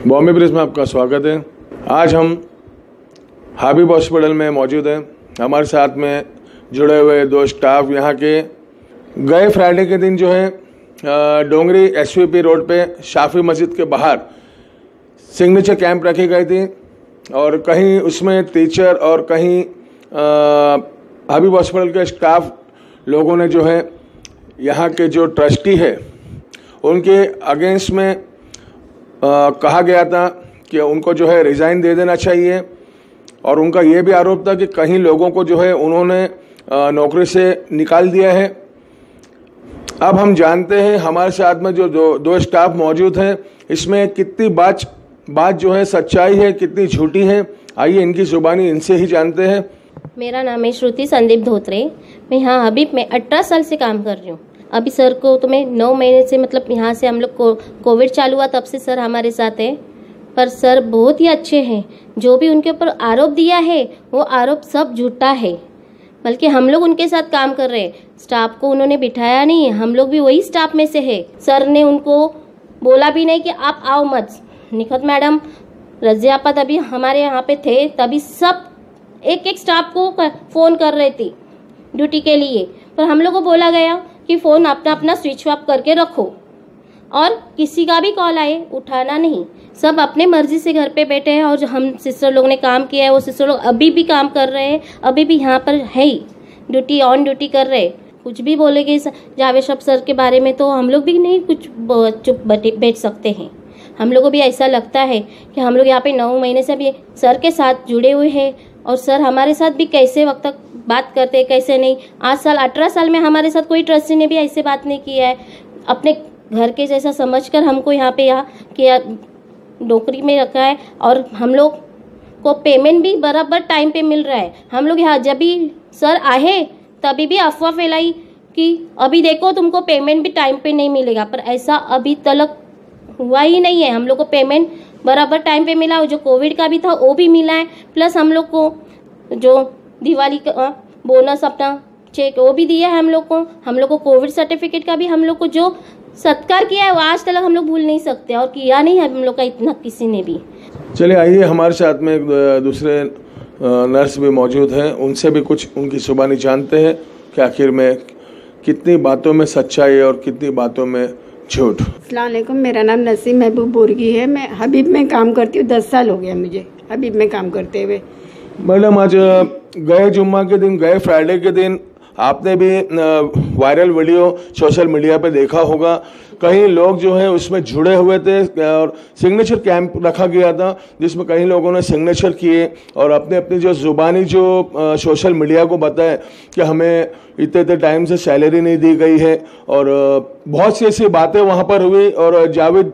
Bombay bridge में आपका स्वागत है। आज हम हबीब हॉस्पिटल में मौजूद हैं। हमारे साथ में जुड़े हुए दो स्टाफ यहाँ के गए फ्राइडे के दिन जो है डोंगरी एसवीपी रोड पे शाफी मस्जिद के बाहर सिग्नेचर कैंप रखी गई थी और कहीं उसमें टीचर और कहीं हबीब हॉस्पिटल के स्टाफ लोगों ने जो है यहाँ के जो ट्रस्टी है उनके अगेंस्ट में कहा गया था कि उनको जो है रिज़ाइन दे देना चाहिए और उनका ये भी आरोप था कि कहीं लोगों को जो है उन्होंने नौकरी से निकाल दिया है। अब हम जानते हैं हमारे साथ में जो दो स्टाफ मौजूद हैं इसमें कितनी बात जो है सच्चाई है, कितनी झूठी है। आइए इनकी जुबानी इनसे ही जानते हैं। मेरा नाम है श्रुति संदीप धोत्रे। मैं यहाँ हबीब में 18 साल से काम कर रही हूँ। अभी सर को तो मैं 9 महीने से मतलब यहाँ से हम लोग को कोविड चालू हुआ तब से सर हमारे साथ है। पर सर बहुत ही अच्छे हैं। जो भी उनके ऊपर आरोप दिया है वो आरोप सब झूठा है, बल्कि हम लोग उनके साथ काम कर रहे हैं। स्टाफ को उन्होंने बिठाया नहीं है, हम लोग भी वही स्टाफ में से है। सर ने उनको बोला भी नहीं कि आप आओ मत। निखत मैडम, रजिया आपा तभी हमारे यहाँ पे थे, तभी सब एक स्टाफ को फ़ोन कर रहे थे ड्यूटी के लिए। पर हम लोग को बोला गया कि फ़ोन अपना स्विच ऑफ करके रखो और किसी का भी कॉल आए उठाना नहीं। सब अपने मर्जी से घर पे बैठे हैं और जो हम सिस्टर लोग ने काम किया है वो सिस्टर लोग अभी भी काम कर रहे हैं, अभी भी यहाँ पर है ही ड्यूटी कर रहे हैं। कुछ भी बोलेंगे जावेद शब सर के बारे में तो हम लोग भी नहीं कुछ चुप बैठ सकते हैं। हम लोग को भी ऐसा लगता है कि हम लोग यहाँ पे 9 महीने से अभी सर के साथ जुड़े हुए हैं और सर हमारे साथ भी कैसे वक्त तक बात करते हैं कैसे नहीं। 18 साल में हमारे साथ कोई ट्रस्टी ने भी ऐसे बात नहीं किया है। अपने घर के जैसा समझकर हमको यहाँ किया नौकरी में रखा है और हम लोग को पेमेंट भी बराबर टाइम पे मिल रहा है। हम लोग यहाँ जब भी सर आए तभी भी अफवाह फैलाई कि अभी देखो तुमको पेमेंट भी टाइम पे नहीं मिलेगा, पर ऐसा अभी तक हुआ ही नहीं है। हम लोग को पेमेंट बराबर टाइम पे मिला, जो कोविड का भी था वो भी मिला है, प्लस हम लोग को जो दिवाली का बोनस अपना चेक वो भी दिया है हम लोग को कोविड सर्टिफिकेट का भी हम लोग को जो सत्कार किया है वो आज तक हम लोग भूल नहीं सकते और किया नहीं है हम लोग का इतना किसी ने भी। चलिए आइए, हमारे साथ में दूसरे नर्स भी मौजूद हैं, उनसे भी कुछ उनकी जुबानी जानते हैं कि आखिर में कितनी बातों में सच्चाई है और कितनी बातों में झूठ। अस्सलाम वालेकुम, मेरा नाम नसीम महबूब बुर्गी है। मैं हबीब में काम करती हूँ। 10 साल हो गया मुझे हबीब में काम करते हुए। मैडम, आज गए जुम्मा के दिन, गए फ्राइडे के दिन आपने भी वायरल वीडियो सोशल मीडिया पे देखा होगा। कई लोग जो है उसमें जुड़े हुए थे और सिग्नेचर कैंप रखा गया था जिसमें कई लोगों ने सिग्नेचर किए और अपनी जो जुबानी जो सोशल मीडिया को बताए कि हमें इतने टाइम से सैलरी नहीं दी गई है और बहुत सी ऐसी बातें वहाँ पर हुई। और जावेद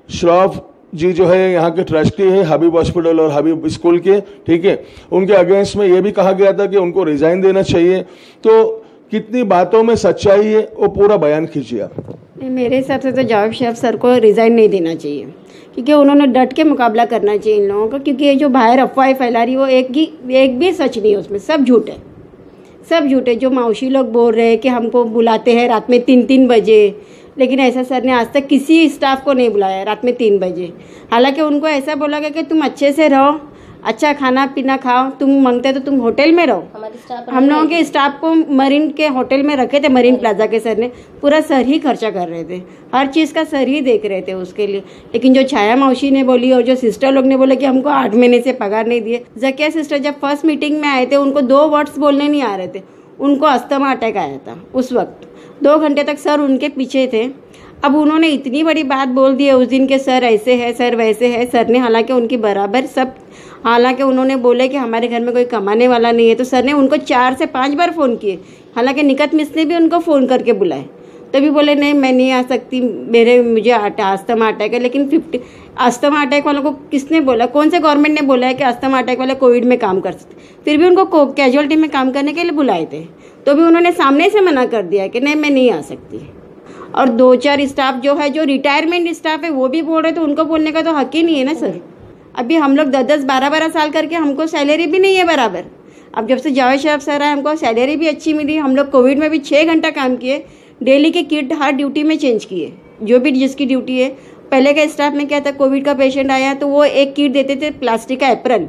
शरफ जी जो है यहाँ के ट्रस्टी है हबीब हॉस्पिटल और हबीब स्कूल के, ठीक है, उनके अगेंस्ट में ये भी कहा गया था कि उनको रिजाइन देना चाहिए। तो कितनी बातों में सच्चाई है वो पूरा बयान कीजिए आप। मेरे हिसाब से तो जावेद शब सर को रिजाइन नहीं देना चाहिए, क्योंकि उन्होंने डट के मुकाबला करना चाहिए इन लोगों का। क्योंकि ये जो बाहर अफवाहें फैला रही है वो एक भी सच नहीं है, उसमें सब झूठ है, सब झूठ है। जो मौसी लोग बोल रहे हैं कि हमको बुलाते हैं रात में 3-3 बजे, लेकिन ऐसा सर ने आज तक किसी स्टाफ को नहीं बुलाया रात में 3 बजे। हालांकि उनको ऐसा बोला गया कि तुम अच्छे से रहो, अच्छा खाना पीना खाओ, तुम मांगते तो तुम होटल में रहो। हम लोगों के स्टाफ को मरीन के होटल में रखे थे, मरीन प्लाजा के सर ने पूरा सर ही खर्चा कर रहे थे, हर चीज़ का सर ही देख रहे थे उसके लिए। लेकिन जो छाया मौसी ने बोली और जो सिस्टर लोग ने बोला कि हमको 8 महीने से पगार नहीं दिए। जकिया सिस्टर जब फर्स्ट मीटिंग में आए थे उनको 2 वर्ड्स बोलने नहीं आ रहे थे, उनको अस्थमा अटैक आया था उस वक्त। 2 घंटे तक सर उनके पीछे थे। अब उन्होंने इतनी बड़ी बात बोल दी है उस दिन के सर ऐसे है, सर वैसे है। सर ने हालांकि उनकी बराबर सब, हालांकि उन्होंने बोले कि हमारे घर में कोई कमाने वाला नहीं है, तो सर ने उनको 4 से 5 बार फ़ोन किए। हालांकि निकत मिस ने भी उनको फ़ोन करके बुलाए, तभी बोले नहीं मैं नहीं आ सकती, मुझे अस्थमा अटैक है। लेकिन 50 अस्थमा अटैक वालों को किसने बोला, कौन से गवर्नमेंट ने बोला है कि अस्थमा अटैक वाले कोविड में काम कर सकते? फिर भी उनको कैजुअलिटी में काम करने के लिए बुलाए थे, तो भी उन्होंने सामने से मना कर दिया कि नहीं मैं नहीं आ सकती। और 2-4 स्टाफ जो है, जो रिटायरमेंट स्टाफ है, वो भी बोल रहे थे, उनको बोलने का तो हक ही नहीं है ना सर। अभी हम लोग 10-10, 12-12 साल करके हमको सैलरी भी नहीं है बराबर। अब जब से जावेद शब सर आए हमको सैलरी भी अच्छी मिली। हम लोग कोविड में भी 6 घंटा काम किए, डेली के किट हर ड्यूटी में चेंज किए, जो भी जिसकी ड्यूटी है पहले का स्टाफ में क्या था, कोविड का पेशेंट आया तो वो एक किट देते थे प्लास्टिक का एप्रन,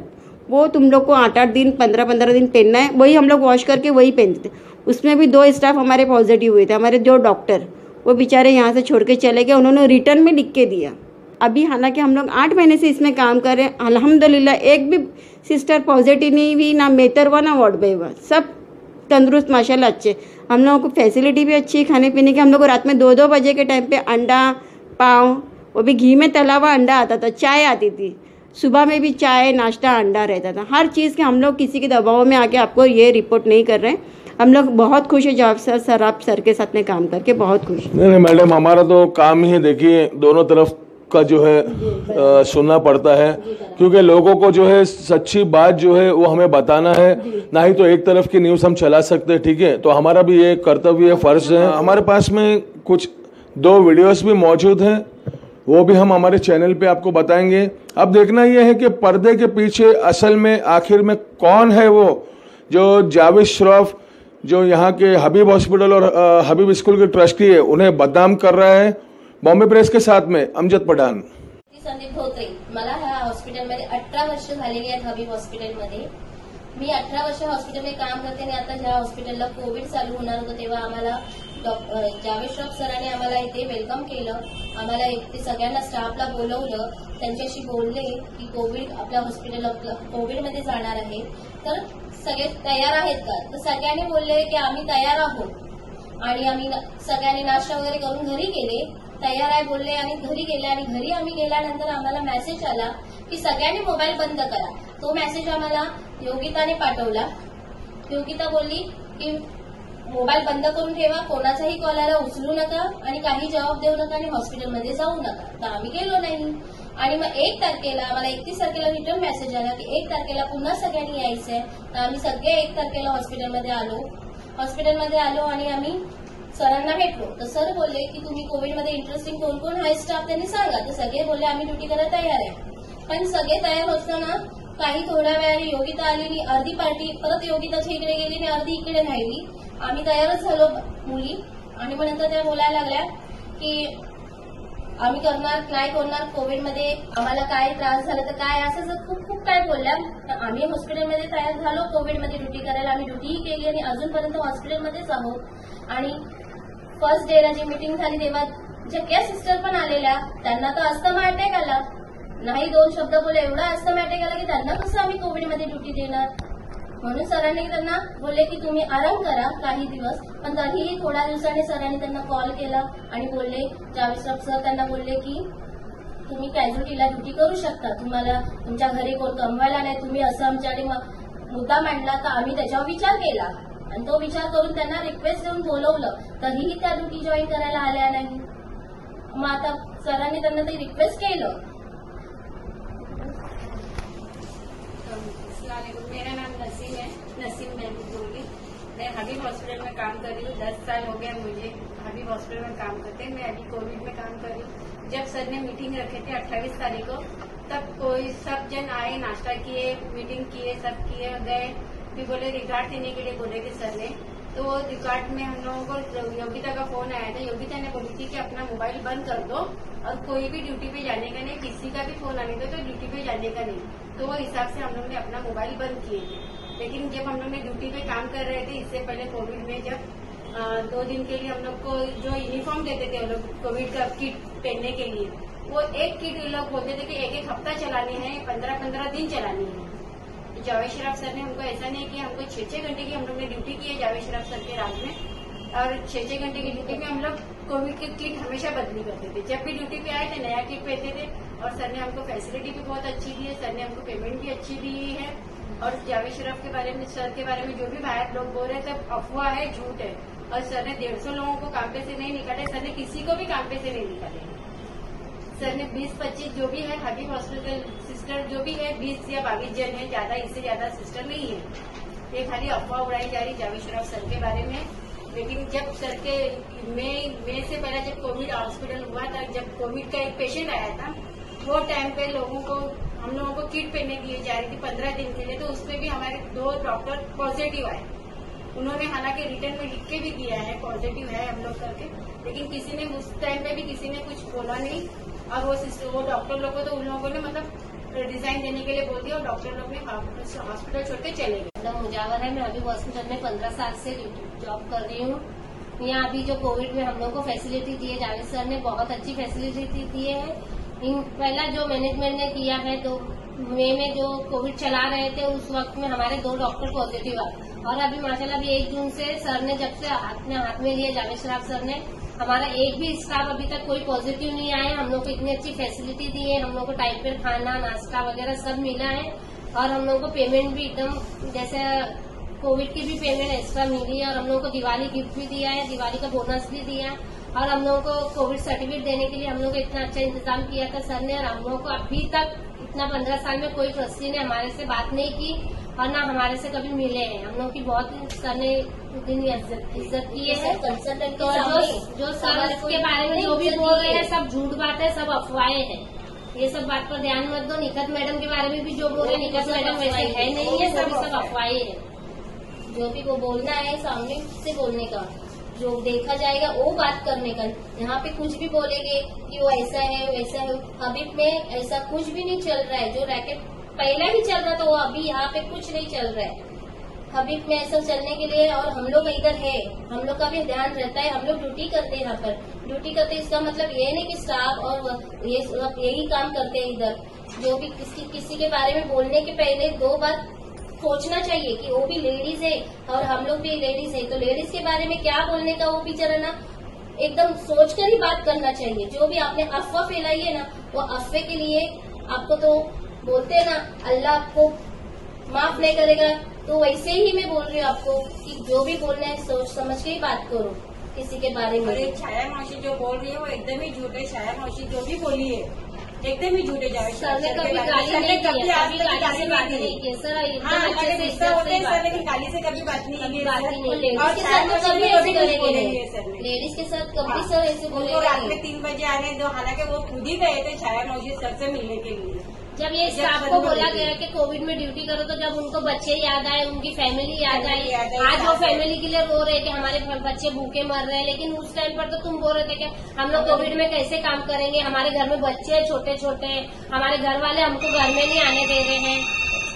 वो तुम लोग को 8-8 दिन 15-15 दिन पहनना है, वही हम लोग वॉश करके वही पहनते थे। उसमें भी 2 स्टाफ हमारे पॉजिटिव हुए थे। हमारे जो डॉक्टर वो बेचारे यहाँ से छोड़ के चले गए, उन्होंने रिटर्न में लिख के दिया। अभी हालांकि हम लोग 8 महीने से इसमें काम कर रहे हैं, अल्हम्दुलिल्लाह एक भी सिस्टर पॉजिटिव नहीं हुई, ना मेतर हुआ ना वार्ड बॉय हुआ, सब तंदुरुस्त माशाल्लाह अच्छे। हम लोगों को फैसिलिटी भी अच्छी है खाने पीने की। हम लोग को रात में 2-2 बजे के टाइम पे अंडा पाव, वो भी घी में तला हुआ अंडा आता था, चाय आती थी, सुबह में भी चाय नाश्ता अंडा रहता था, हर चीज़ के। हम लोग किसी के दबाव में आके आपको ये रिपोर्ट नहीं कर रहे हैं। हम लोग बहुत खुश है जॉब सर आप सर के साथ में काम करके बहुत खुश। नहीं मैडम, हमारा तो काम ही है, देखिए दोनों तरफ का जो है सुनना पड़ता है, क्योंकि लोगों को जो है सच्ची बात जो है वो हमें बताना है, ना ही तो एक तरफ की न्यूज़ हम चला सकते हैं। ठीक है, तो हमारा भी ये कर्तव्य फर्ज है। हमारे पास में कुछ 2 वीडियोस भी मौजूद हैं, वो भी हम हमारे चैनल पे आपको बताएंगे। अब देखना ये है कि पर्दे के पीछे असल में आखिर में कौन है वो जो जावेद श्रॉफ, जो यहाँ के हबीब हॉस्पिटल और हबीब स्कूल के ट्रस्टी है, उन्हें बदनाम कर रहा है। बॉम्बे प्रेस के साथ में अमजद पठाण। संदीप धोत्रे, मला ह्या हॉस्पिटलमध्ये 18 वर्ष झालेली आहेत हबीब हॉस्पिटलमध्ये। मी 18 वर्ष हॉस्पिटलमध्ये काम करते आणि आता ज्या हॉस्पिटलला कोविड चालू होणार होतं तेव्हा आम्हाला जावेद श्रॉफ सरांनी आम्हाला इथे वेलकम केलं। आम्हाला इथे सगळ्यांना स्टाफला बोलवलं, त्यांच्याशी बोलले की कोविड आपल्या हॉस्पिटल कोविडमध्ये जाणार आहे, तर सगळे तयार आहेत का? तर सगळ्यांनी बोलले की आम्ही तयार आहोत आणि आम्ही सगळ्यांनी नाश्ता वगैरे करून घरी गेले, तयार आहे बोलले आणि घरी गेले। आणि घरी आम्ही गेल्यानंतर आम्हाला मेसेज आला की सगळ्यांनी मोबाईल बंद करा। तो मेसेज आम्हाला योगिताने पाठवला। योगिता बोलली की मोबाईल बंद करून ठेवा, कोणाचाही कॉल आला उचलू नका आणि काही जबाब देऊ नका आणि हॉस्पिटलमध्ये जाऊ नका। तर आम्ही गेलो नाही आणि मग 1 तारखेला आम्हाला 31 तारखेला रिटर्न मेसेज आला की 1 तारखेला पुन्हा सगळ्यांनी यायचंय। तर आम्ही सगळे 1 तारखेला हॉस्पिटलमध्ये आलो आणि आम्ही सरांना भेटलो। तर सर बोलले की तुम्ही कोविडमध्ये इंटरेस्टिंग कोण कोण आहे स्टाफ त्यांनी सांगा। तर सगळे बोलले आम्ही ड्युटी करायला तयार आहे। पण सगळे तयार असताना काही थोड्या वेळाने योगिता आली आणि अर्धी पार्टी परत योगिताच्या इकडे गेली आणि अर्धी इकडे राहिली। आम्ही तयारच झालो मुली आणि मग नंतर त्या बोलायला लागल्या की आम्ही काय करणार कोविडमध्ये, आम्हाला काय त्रास झाला तर काय, असं खूप काय बोलल्या। तर आम्ही हॉस्पिटलमध्ये तयार झालो कोविडमध्ये ड्युटी करायला। आम्ही ड्युटीही केली आणि अजूनपर्यंत हॉस्पिटलमध्येच आहोत। आणि फर्स्ट डेला जी मीटिंग झाली तेव्हा ज्या सिस्टर पण आलेल्या त्यांना तर अस्थमा अटॅक आला, नाही 2 शब्द बोलले, एवढा अस्थमा अटॅक आला की त्यांना कसं आम्ही कोविडमध्ये ड्युटी देणार। म्हणून सरांनी त्यांना बोलले की तुम्ही आराम करा काही दिवस। पण तरीही थोड्या दिवसांनी सरांनी त्यांना कॉल केला आणि बोलले, जावेद श्रॉफ सर त्यांना बोलले की तुम्ही कॅज्युअल्टीला ड्युटी करू शकता, तुम्हाला तुमच्या घरी कोण कमवायला नाही, तुम्ही असं आमच्याकडे मुद्दा मांडला तर आम्ही त्याच्यावर विचार केला आणि तो विचार करून त्यांना रिक्वेस्ट देऊन बोलवलं, तरीही त्या ड्युटी जॉईन करायला आल्या नाही। मग आता सरांनी त्यांना ते रिक्वेस्ट केलं। मेरा नाम नसीम है, नसीम महमूद बोली। मैं हबीब हॉस्पिटल में काम कर रही हूँ। 10 साल हो गया मुझे हबीब हॉस्पिटल में काम करते। मैं अभी कोविड में काम कर रही हूँ। जब सर ने मीटिंग रखे थे 28 तारीख को, तब कोई सब जन आए, नाश्ता किए, मीटिंग किए, सब किए गए। फिर बोले रिकॉर्ड देने के लिए बोले थे सर ने। तो वो रिकॉर्ड में हम लोगों को योगिता का फोन आया था। योगिता ने बोली थी कि अपना मोबाइल बंद कर दो और कोई भी ड्यूटी पे जाने का नहीं, किसी का भी फोन आने दो तो ड्यूटी पे जाने का नहीं। तो वो हिसाब से हम लोग ने अपना मोबाइल बंद किए थे। लेकिन जब हम लोग ने ड्यूटी पे काम कर रहे थे, इससे पहले कोविड में जब 2 दिन के लिए हम लोग को जो यूनिफॉर्म देते थे, हम लोग कोविड का किट पहनने के लिए, वो एक किट लोग बोलते थे कि 1-1 हफ्ता चलानी है, 15-15 दिन चलानी है। जावेद श्रॉफ सर ने हमको ऐसा नहीं किया, हमको 6-6 घंटे की हम लोग ने ड्यूटी की है जावेद श्रॉफ सर के राज में। और 6-6 घंटे की ड्यूटी में हम लोग कोविड की किट हमेशा बदली करते थे। जब भी ड्यूटी पे आए थे नया किट पहनते थे। और सर ने हमको फैसिलिटी भी बहुत अच्छी दी है, सर ने हमको पेमेंट भी अच्छी दी है। और जावेद श्रॉफ के बारे में, सर के बारे में जो भी बाहर लोग बोल रहे थे अफवाह है, झूठ है। और सर ने 150 लोगों को काम पे से नहीं निकाले, सर ने किसी को भी काम पे से नहीं निकाले। सर ने 20-25 जो भी है हबीब हॉस्पिटल सिस्टर जो भी है 20 या 22 जन है, ज्यादा इससे ज्यादा सिस्टर नहीं है। ये खाली अफवाह उड़ाई जा रही जावेद श्रॉफ सर के बारे में। लेकिन जब सर के मई से पहले जब कोविड हॉस्पिटल हुआ था, जब कोविड का एक पेशेंट आया था, वो टाइम पे हम लोगों को किट पहनने दिए जा रही थी 15 दिन के लिए। तो उसमें भी हमारे 2 डॉक्टर पॉजिटिव आए। उन्होंने हालांकि रिटर्न में लिख के भी दिया है पॉजिटिव है हम लोग करके, लेकिन किसी ने उस टाइम पे भी किसी ने कुछ बोला नहीं। और वो डॉक्टर लोग को तो उन लोगों ने मतलब रिजाइन देने के लिए बोल दिया और डॉक्टर लोग ने हॉस्पिटल छोड़ के चले गए। मैडम मुजावर है, मैं हबीब हॉस्पिटल में 15 साल से जॉब कर रही हूँ। यहाँ अभी जो कोविड में हम लोग को फैसिलिटी दी है, जावेद सर ने बहुत अच्छी फैसिलिटी दी है। पहला जो मैनेजमेंट ने किया है, तो मई में जो कोविड चला रहे थे उस वक्त में हमारे 2 डॉक्टर पॉजिटिव आए और अभी माशाल्लाह अभी 1 जून से सर ने जब से अपने हाथ में लिया, जावेद शराफ सर ने, हमारा एक भी स्टाफ अभी तक कोई पॉजिटिव नहीं आया। हम लोग को इतनी अच्छी फैसिलिटी दी है, हम लोग को टाइम पर खाना नाश्ता वगैरह सब मिला है और हम लोग को पेमेंट भी एकदम जैसे कोविड की भी पेमेंट एक्स्ट्रा मिली है और हम लोग को दिवाली गिफ्ट भी दिया है, दिवाली का बोनस भी दिया है और हम लोगों को कोविड सर्टिफिकेट देने के लिए हम लोग को इतना अच्छा इंतजाम किया था सर ने। और हम लोगों को अभी तक इतना 15 साल में कोई ट्रस्टी ने हमारे से बात नहीं की और ना हमारे से कभी मिले हैं। हम लोग की बहुत सर ने इतनी इज्जत की है। कंसल्टेंट तो जो सर के बारे में जो भी बोल रहे हैं सब झूठ बात है, सब अफवाहें हैं। ये सब बात पर ध्यान मत दो। निकत मैडम के बारे में भी जो बोल रहे हैं, निकत मैडम वैसे है नहीं है, सब अफवाहें है। जो भी को बोलना है सामने से बोलने का, जो देखा जाएगा वो बात करने का। यहाँ पे कुछ भी बोलेंगे कि वो ऐसा है वैसा है। हबीब में ऐसा कुछ भी नहीं चल रहा है। जो रैकेट पहले ही चल रहा था वो अभी यहाँ पे कुछ नहीं चल रहा है हबीब में ऐसा चलने के लिए। और हम लोग इधर है, हम लोग का भी ध्यान रहता है, हम लोग ड्यूटी करते हैं यहाँ पर। ड्यूटी करते इसका मतलब ये नहीं कि स्टाफ और ये यही काम करते हैं इधर। जो भी किसी के बारे में बोलने के पहले 2 बार सोचना चाहिए कि वो भी लेडीज है और हम लोग भी लेडीज है, तो लेडीज के बारे में क्या बोलने का वो भी जरा ना एकदम सोचकर ही बात करना चाहिए। जो भी आपने अफवाह फैलाई है ना, वो अफवाह के लिए आपको तो बोलते हैं ना अल्लाह आपको माफ नहीं करेगा। तो वैसे ही मैं बोल रही हूँ आपको कि जो भी बोलना है सोच समझ के ही बात करो किसी के बारे में। अरे छाया मौसी जो बोल रही है वो एकदम ही झूठ है। छाया मौसी जो भी बोली है एकदम ही झूठे। जावेद सर ने कभी गाली नहीं की, कभी गाली से बात नहीं की सर। हाँ, अगर गुस्सा होते हैं सर, लेकिन गाली से कभी बात नहीं की। लेडीज के साथ कभी ऐसे करेंगे सर, लेडीज के साथ कभी सर ऐसे बोलेंगे। रात में 3 बजे आने दो, हालांकि वो खुद ही गए थे छाया मौसी सर से मिलने के लिए। जब ये स्टाफ को बोला गया कि कोविड में ड्यूटी करो, तो जब उनको बच्चे याद आए, उनकी फैमिली याद आई। आज वो फैमिली के लिए रो रहे कि हमारे बच्चे भूखे मर रहे हैं, लेकिन उस टाइम पर तो तुम बोल रहे थे कि हम लोग कोविड में कैसे काम करेंगे, हमारे घर में बच्चे हैं छोटे छोटे, हमारे घर वाले हमको घर में नहीं आने दे रहे हैं।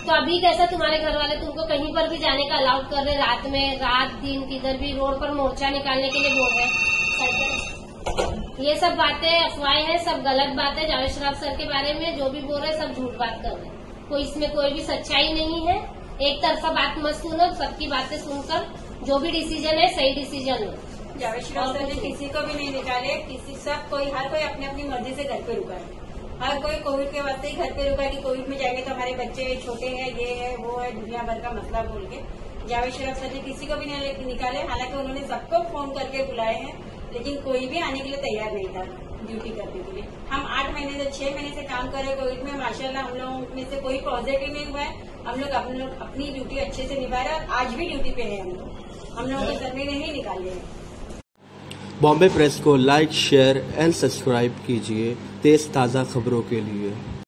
तो अभी कैसा तुम्हारे घर वाले तुमको कहीं पर भी जाने का अलाउड कर रहे, रात में रात दिन किधर भी रोड पर मोर्चा निकालने के लिए बोल रहे हैं। ये सब बातें अफवाहें हैं, सब गलत बातें। जावेद शराफ सर के बारे में जो भी बोल रहे हैं सब झूठ बात कर रहे हैं। कोई इसमें कोई भी सच्चाई नहीं है। एक तरफा बात मत सुनो, सबकी बातें सुनकर जो भी डिसीजन है सही डिसीजन लो। जावेद शराफ सर ने किसी को भी नहीं निकाले, हर कोई अपनी अपनी मर्जी से घर पे रुका है। हर कोई कोविड के वास्ते ही घर पे रुका है कि कोविड में जाएंगे तो हमारे बच्चे छोटे हैं, ये है वो है, दुनिया भर का मसला बोल के। जावेद शराफ सर ने किसी को भी नहीं निकाले। हालांकि उन्होंने सबको फोन करके बुलाए हैं, लेकिन कोई भी आने के लिए तैयार नहीं था ड्यूटी करने के लिए। हम 8 महीने से 6 महीने से काम कर रहे हैं कोविड में। माशाल्लाह हम लोगों में से कोई पॉजिटिव नहीं हुआ है। हम लोग अपनी ड्यूटी अच्छे से निभा रहे हैं और आज भी ड्यूटी पे है। हम लोगों को करने नहीं निकाले हैं। बॉम्बे प्रेस को लाइक, शेयर एंड सब्सक्राइब कीजिए तेज ताज़ा खबरों के लिए।